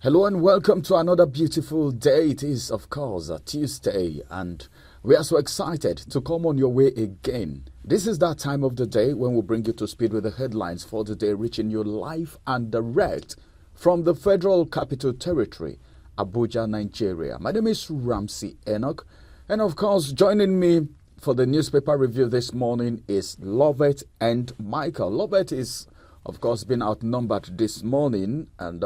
Hello and welcome to another beautiful day. It is, of course, a Tuesday, and we are so excited to come on your way again. This is that time of the day when we bring you to speed with the headlines for the day, reaching you live and direct from the Federal Capital Territory, Abuja, Nigeria. My name is Ramsey Enoch, and of course, joining me for the newspaper review this morning is Lovett and Michael. Lovett is, of course, been outnumbered this morning, and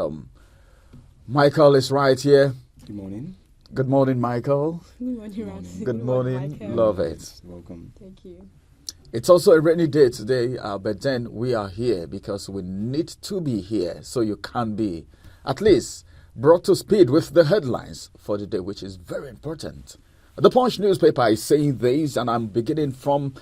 Michael is right here. Good morning. Good morning, Michael. Good morning, Ramsey. Good morning. Love it. Welcome. Thank you. It's also a rainy day today, but then we are here because we need to be here so you can be at least brought to speed with the headlines for the day, which is very important. The Punch newspaper is saying this, and I'm beginning from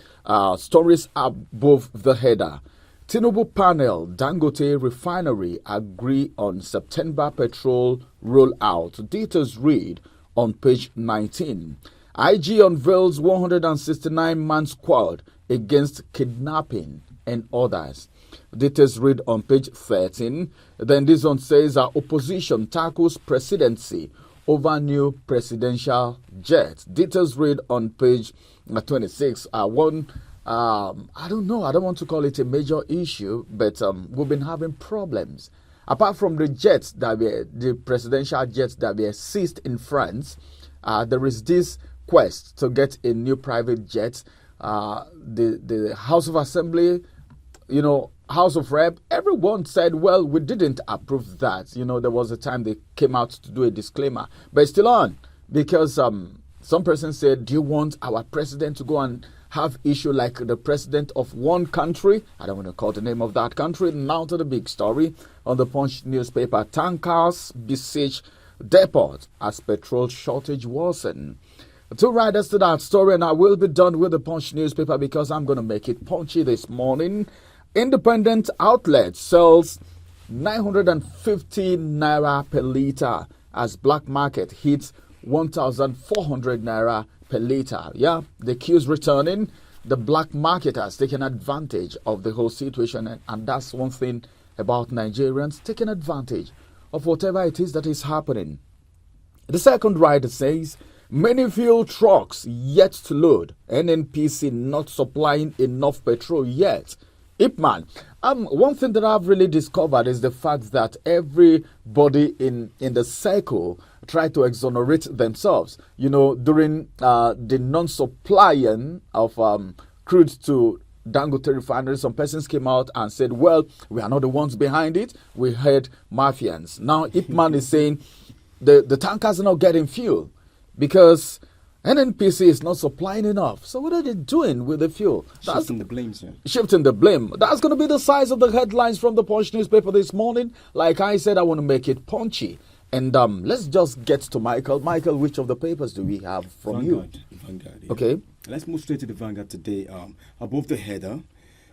stories above the header. Tinubu panel, Dangote refinery agree on September petrol rollout. Details read on page 19. IG unveils 169-man squad against kidnapping and others. Details read on page 13. Then this one says opposition tackles presidency over new presidential jet. Details read on page 26. I don't know. I don't want to call it a major issue, but we've been having problems. Apart from the jets the presidential jets that were seized in France, there is this quest to get a new private jet. The House of Assembly, House of Rep, everyone said, well, we didn't approve that. There was a time they came out to do a disclaimer, but it's still on because some person said, do you want our president to go and have issue like the president of one country? I don't want to call the name of that country. Now to the big story on the Punch newspaper. Tankers besiege depot as petrol shortage worsen. Two riders to that story, and I will be done with the Punch newspaper because I'm going to make it punchy this morning. Independent outlet sells 950 naira per litre as black market hits 1,400 naira per litre. Yeah, the queue's returning. The black market has taken advantage of the whole situation, and that's one thing about Nigerians, taking advantage of whatever it is that is happening. The second rider says, many fuel trucks yet to load. NNPC not supplying enough petrol yet. Ipman. One thing that I've really discovered is the fact that everybody in the circle try to exonerate themselves. During the non-supplying of crude to Dangote refinery, some persons came out and said, well, we are not the ones behind it. We heard mafians. Now, Ipman is saying the tankers are not getting fuel because NNPC is not supplying enough. So what are they doing with the fuel? Shifting the blame, sir. Shifting the blame. That's going to be the size of the headlines from the Punch newspaper this morning. Like I said, I want to make it punchy. And let's just get to Michael. Michael, which of the papers do we have from Vanguard. you? Vanguard. Yeah. Okay. Let's move straight to the Vanguard today. Above the header,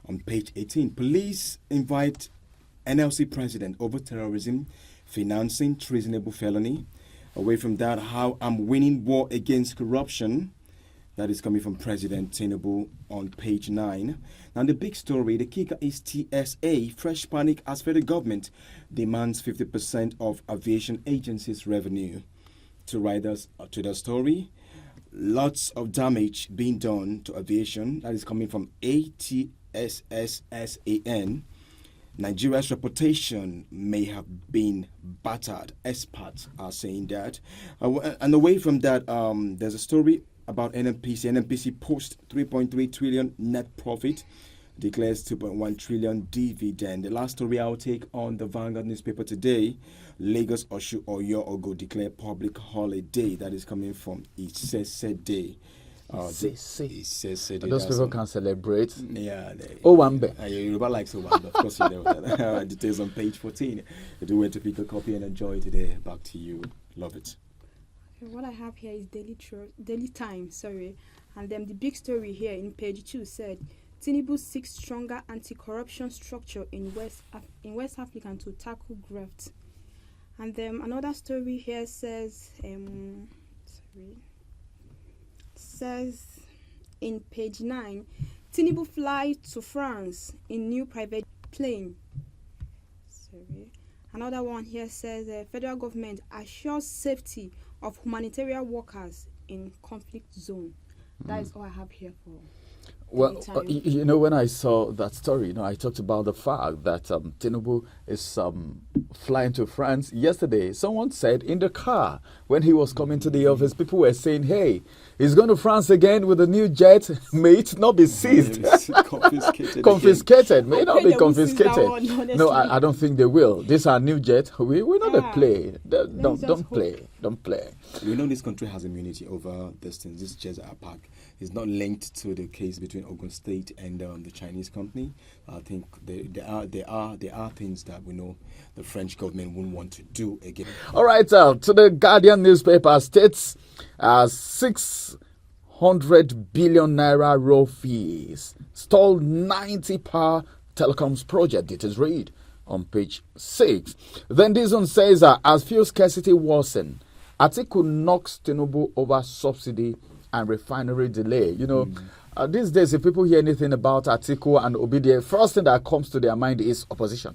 on page 18, police invite NLC president over terrorism, financing, treasonable felony. Away from that, how I'm winning war against corruption. That is coming from President Tinubu on page 9. Now, the big story, the kicker is TSA. Fresh panic as federal government demands 50% of aviation agencies' revenue. To riders to the story, lots of damage being done to aviation. That is coming from ATSSSAN. Nigeria's reputation may have been battered. Experts are saying that. And away from that, there's a story about NNPC. NNPC posts 3.3 trillion net profit, declares 2.1 trillion dividend. The last story I'll take on the Vanguard newspaper today, Lagos, Osun, Oyo, Ogo declare public holiday. That is coming from Isese Day. Those people can celebrate. Yeah. Owambe. Yoruba likes Owambe. Of course, you know that. Details on page 14. Do wait to pick a copy and enjoy today. Back to you. Love it. What I have here is Daily Time, and then the big story here in page 2 said Tinubu seeks stronger anti-corruption structure in West Africa to tackle graft. And then another story here says in page 9, Tinubu fly to France in new private plane. Another one here says federal government assures safety of humanitarian workers in conflict zone. That is all I have here for. Well, when I saw that story, I talked about the fact that Tinubu is flying to France. Yesterday, someone said in the car when he was coming to the office, people were saying, hey, he's going to France again with a new jet. May it not be seized. Confiscated. May not be confiscated. No, I don't think they will. These are new jets. We're not a play. Don't play. Don't play. We know this country has immunity over these things. These jets are parked. It's not linked to the case between Ogun State and the Chinese company. I think there are things that we know the French government wouldn't want to do again. All right, to the Guardian newspaper states 600 billion naira raw fees stalled 90 power telecoms project. It is read on page 6. Then this one says as fuel scarcity worsen, Atiku knocks Tinubu over subsidy and refinery delay. These days, if people hear anything about Atiku and Obi, the first thing that comes to their mind is opposition.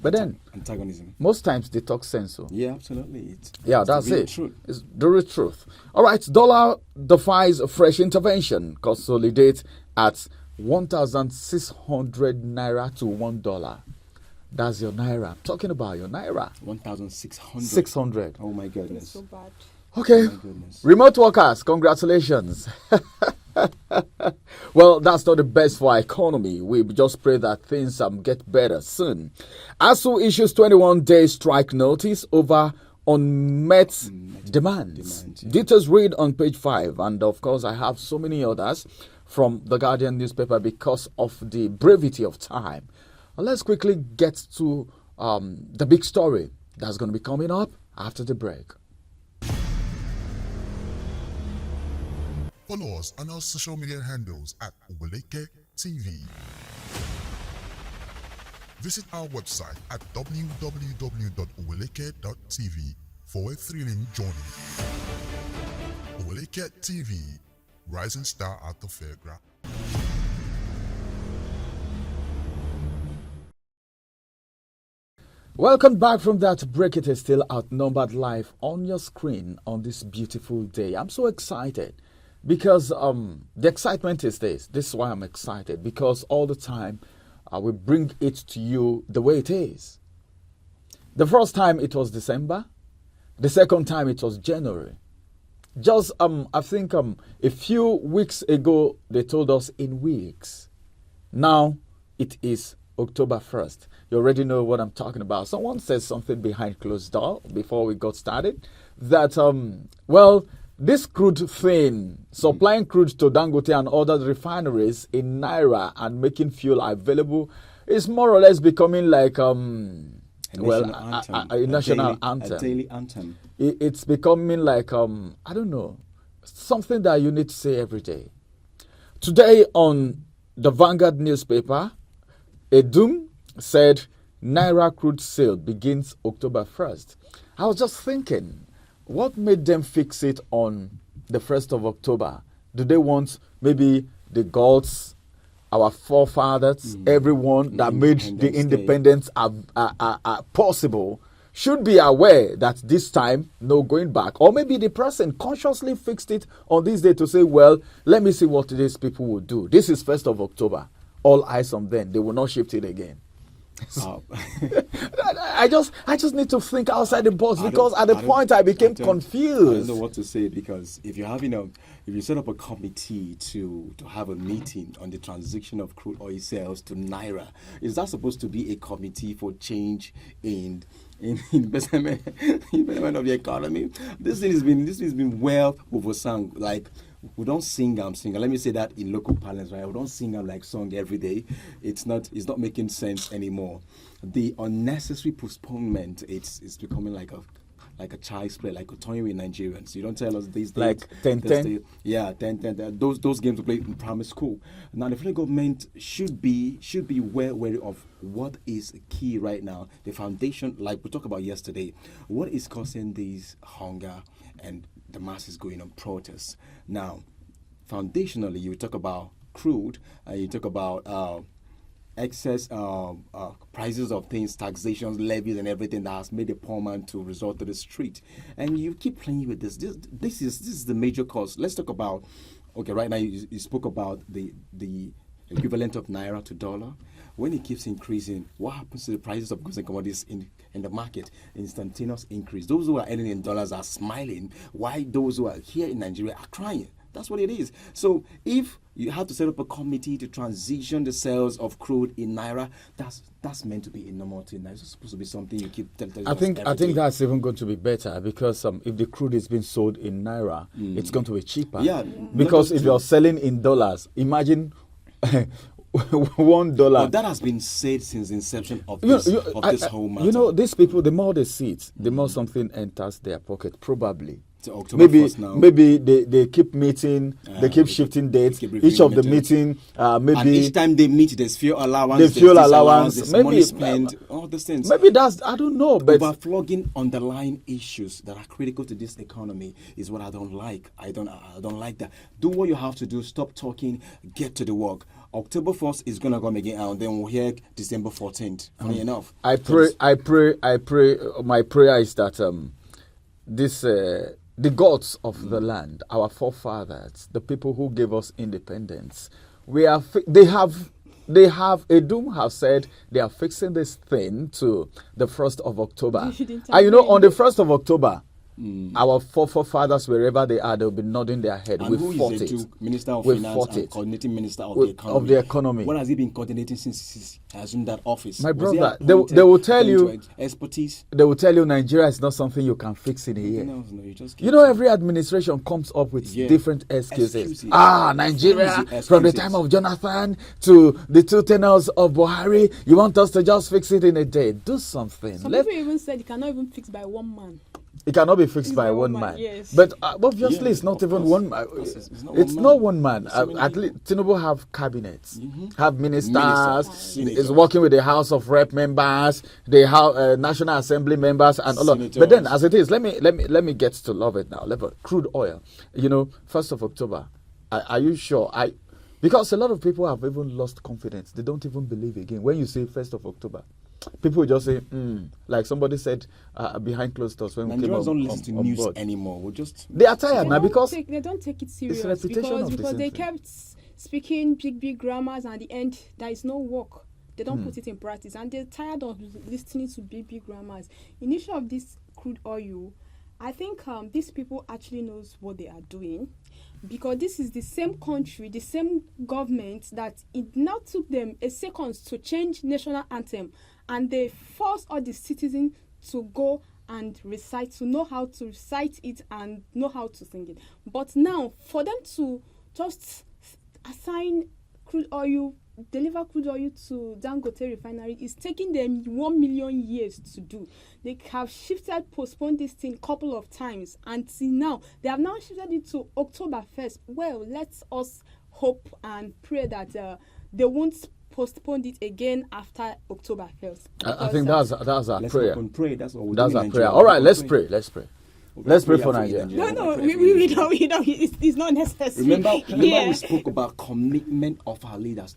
But then, antagonism. Most times they talk sense. Yeah, absolutely. That's it. Truth. It's the real truth. All right, dollar defies fresh intervention. Consolidate at 1,600 naira to $1. That's your naira. I'm talking about your naira. 1,600. 600. Oh my goodness. That's so bad. Okay. Remote workers, congratulations. Well, that's not the best for our economy. We just pray that things get better soon. ASU issues 21-day strike notice over unmet demands. Details read on page 5. And of course, I have so many others from the Guardian newspaper because of the brevity of time. Let's quickly get to the big story that's going to be coming up after the break. Follow us on our social media handles at Oweleke TV. Visit our website at www.oweleke.tv for a thrilling journey. Oweleke TV, rising star at the fairground. Welcome back from that break. It is still outnumbered live on your screen on this beautiful day. I'm so excited. Because the excitement is this. This is why I'm excited. Because all the time we bring it to you the way it is. The first time it was December. The second time it was January. Just I think a few weeks ago they told us in weeks. Now it is October 1st. You already know what I'm talking about. Someone said something behind closed door before we got started. That this crude thing, supplying crude to Dangote and other refineries in Naira and making fuel available is more or less becoming like a national anthem. A daily anthem. It's becoming like, I don't know, something that you need to say every day. Today on the Vanguard newspaper, Edum said Naira crude sale begins October 1st. I was just thinking, what made them fix it on the 1st of October? Do they want maybe the gods, our forefathers, everyone that made the independence possible should be aware that this time, no going back? Or maybe the person consciously fixed it on this day to say, well, let me see what these people will do. This is 1st of October. All eyes on them. They will not shift it again. I just need to think outside the box because at the point I became confused. I don't know what to say because if you set up a committee to have a meeting on the transition of crude oil sales to Naira, is that supposed to be a committee for change in investment of the economy? This has been well oversung. Like, we don't sing singer. Let me say that in local parlance, right? We don't sing like song every day. It's not making sense anymore. The unnecessary postponement, it's becoming like a child's play, like a toy with Nigerians. You don't tell us these days. Like 10-10? Yeah, 10-10. Those games we played in primary school. Now the federal government should be well wary of what is key right now. The foundation, like we talked about yesterday, what is causing these hunger and the masses going on protests. Now, foundationally, you talk about crude, you talk about excess prices of things, taxations, levies, and everything that has made the poor man to resort to the street. And you keep playing with this. This is the major cause. Let's talk about. Okay, right now you spoke about the equivalent of naira to dollar. When it keeps increasing, what happens to the prices of goods and commodities in the market? Instantaneous increase. Those who are earning in dollars are smiling, while those who are here in Nigeria are crying. That's what it is. So if you have to set up a committee to transition the sales of crude in naira, that's meant to be a normal thing. That's supposed to be something you keep telling us I every think day. that's even going to be better because if the crude is being sold in naira, it's going to be cheaper. Yeah. Because if you're selling in dollars, imagine $1. But that has been said since the inception of this whole matter. You know, these people, the more they see it, the more something enters their pocket, probably. So October 1st now. Maybe they keep meeting, they keep shifting dates. keep Each of the reviewing meeting, maybe and each time they meet, there's fuel allowance, the fuel allowance, there's maybe money spent, all these things. maybe that's, I don't know, but Overflogging underlying issues that are critical to this economy is what I don't like. I don't like that. Do what you have to do. Stop talking. Get to the work. October 1st is gonna come again, and then we'll hear December 14th. Funny enough. I pray. My prayer is that the gods of the land, our forefathers, the people who gave us independence, they have Edom have said they are fixing this thing to the 1st of October. And you know, on the 1st of October, our forefathers, wherever they are, they'll be nodding their head. And We who fought is the it. two Minister of We Finance fought and it. coordinating Minister of With- the Economy? of the economy. What has he been coordinating since he assumed that office? My Was he brother, appointed they will tell you- according to expertise. They will tell you Nigeria is not something you can fix in a year. No, you just You know, every administration comes up with different excuses. Excuses. Nigeria, Easy from the excuses. time of Jonathan to the 2 tenors of Buhari, you want us to just fix it in a day. Do something. Some people even said it cannot even fix by one man. It cannot be fixed It's by by one one man. man, yes. But obviously, Yeah, it's not of even course. one man. Of course, it's not It's one not man. one man. So many At least Tinubu have cabinets, have ministers. Ministers, Is senators. working with the House of Rep members, the National Assembly members, and all of. But then, Senators. as it is, let me get to love it now. Crude oil. You know, 1st of October. Are you sure? Because a lot of people have even lost confidence. They don't even believe again when you say 1st of October. People just say, like somebody said behind closed doors when we came Nigerians don't listen to on news board. anymore. We'll just They are tired now because They don't take it serious reputation of the because same they thing. kept speaking big grammars, and at the end there is no work. They don't put it in practice, and they're tired of listening to big grammars. In issue of this crude oil, I think these people actually knows what they are doing, because this is the same country, the same government that it now took them a second to change national anthem, and they forced all the citizens to go and to know how to recite it and know how to sing it. But now, for them to just assign crude oil, deliver crude oil to Dangote refinery, is taking them 1 million years to do. They have postponed this thing a couple of times until now. They have now shifted it to October 1st. Well, let us hope and pray that they won't postpone it again after October 1st. I think that's our let's prayer. hope and pray. That's all we're That's doing our in prayer. Nigeria. All right, Hope let's and pray. Let's pray. We'll Let's pray pray for for Nigeria. No, We'll pray for we Nigeria. don't. It's not necessary. Remember Yeah. we spoke about commitment of our leaders,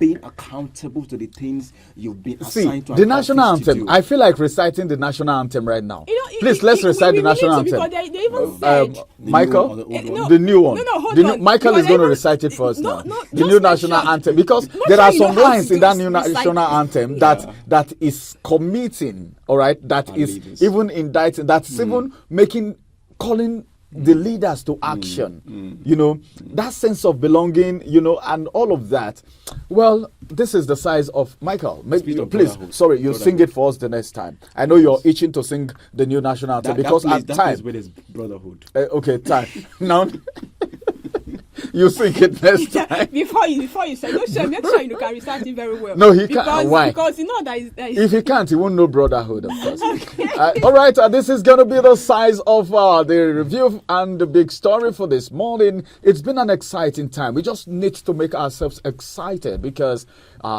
being accountable to the things you've been See, assigned to the an national office to anthem. do. I feel like reciting the national anthem right now. You know, Please, let's recite the national need to, anthem. because they even said. The Michael, new one or the old no, one? the new one. No, hold The new- on. Michael Because is going to even- recite it for us no, now. no, The just new make national sure- anthem, because make there sure are you know some how to lines do in that it, new recite national it. anthem Yeah. that is committing, all right, that Our is leaders. even indicting, that's even calling the leaders to action. You know, that sense of belonging, you know, and all of that. Well, this is the size of Michael. Maybe, Spirit of please, brotherhood. sorry, you Brotherhood. sing it for us the next time. I know you're itching to sing the new national anthem because that at place time. where there's brotherhood. Okay, time. Now you sing it next time. Before you say, make sure you can recite it very well. No, he can't. Why? Because you know that is If he can't, he won't know brotherhood, of course. All right, this is going to be the size of the review and the big story for this morning. It's been an exciting time. We just need to make ourselves excited because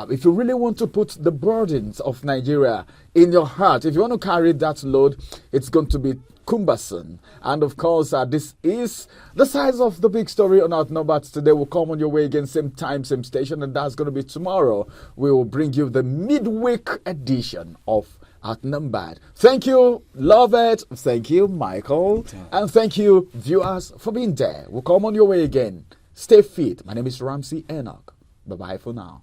if you really want to put the burdens of Nigeria in your heart. If you want to carry that load, it's going to be cumbersome. And of course, this is the size of the big story on Outnumbered today. Will come on your way again, same time, same station, and that's going to be tomorrow. We will bring you the midweek edition of Outnumbered. Thank you, love it. Thank you, Michael. And thank you, viewers, for being there. We'll come on your way again. Stay fit. My name is Ramsey Enoch. Bye-bye for now.